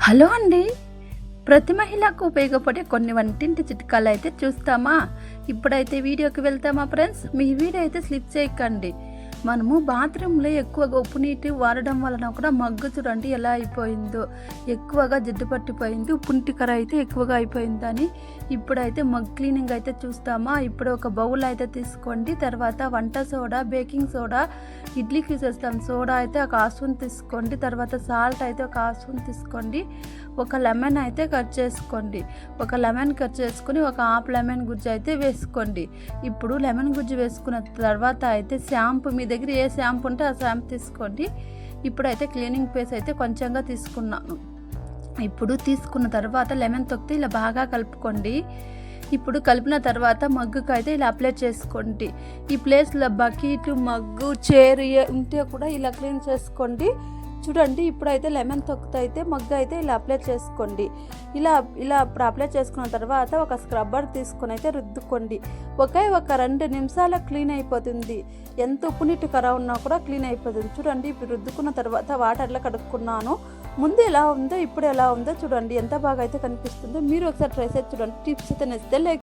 Hello అండి. ప్రతి మహిళకు ఉపయోగపడే కొన్ని వంటింటి చిట్కాలు అయితే చూస్తామా? ఇప్పుడైతే వీడియోకి వెళ్తామా ఫ్రెండ్స్? మీ వీడియో అయితే స్లిప్ చేయకండి. మనము బాత్రూంలో ఎక్కువగా ఉప్పు నీటి వాడడం వలన కూడా మగ్గు చూడండి ఎలా అయిపోయిందో, ఎక్కువగా జిడ్డు పట్టిపోయింది, ఉప్పు నీటి కర అయితే ఎక్కువగా అయిపోయిందని. ఇప్పుడైతే మగ్ క్లీనింగ్ అయితే చూస్తామా? ఇప్పుడు ఒక బౌల్ అయితే తీసుకోండి. తర్వాత వంట సోడా, బేకింగ్ సోడా, ఇడ్లీకి చేస్తాం సోడా అయితే ఒక హాఫ్ స్పూన్ తీసుకోండి. తర్వాత సాల్ట్ అయితే ఒక హాఫ్ స్పూన్ తీసుకోండి. ఒక లెమన్ అయితే కట్ చేసుకోండి. ఒక లెమన్ కట్ చేసుకుని ఒక హాఫ్ లెమన్ గుజ్జు అయితే వేసుకోండి. ఇప్పుడు లెమన్ గుజ్జు వేసుకున్న తర్వాత అయితే షాంపూ, మీ దగ్గర ఏ షాంపూ ఉంటే ఆ షాంపూ తీసుకోండి. ఇప్పుడైతే క్లీనింగ్ పేస్ట్ అయితే కొంచెంగా తీసుకున్నాను. ఇప్పుడు తీసుకున్న తర్వాత లెమన్ తొక్కితే ఇలా బాగా కలుపుకోండి. ఇప్పుడు కలిపిన తర్వాత మగ్గుకు అయితే ఇలా అప్లై చేసుకోండి. ఈ ప్లేస్లో బకెట్, మగ్గు, చైర్ ఉంటే కూడా ఇలా క్లీన్ చేసుకోండి. చూడండి, ఇప్పుడైతే లెమన్ తొక్కుతో అయితే మగ్గు అయితే ఇలా అప్లై చేసుకోండి. ఇలా ఇప్పుడు అప్లై చేసుకున్న తర్వాత ఒక స్క్రబ్బర్ తీసుకొని అయితే రుద్దుకోండి. ఒక 2 నిమిషాల క్లీన్ అయిపోతుంది. ఎంత ఉప్పు నీటి కర ఉన్నా కూడా క్లీన్ అయిపోతుంది. చూడండి, ఇప్పుడు రుద్దుకున్న తర్వాత వాటర్లో కడుక్కున్నాను. ముందు ఎలా ఉందో ఇప్పుడు ఎలా ఉందో చూడండి, ఎంత బాగా అయితే కనిపిస్తుందో. మీరు ఒకసారి ట్రై చేసి చూడండి. టిప్స్ అయితే నచ్చితే లైక్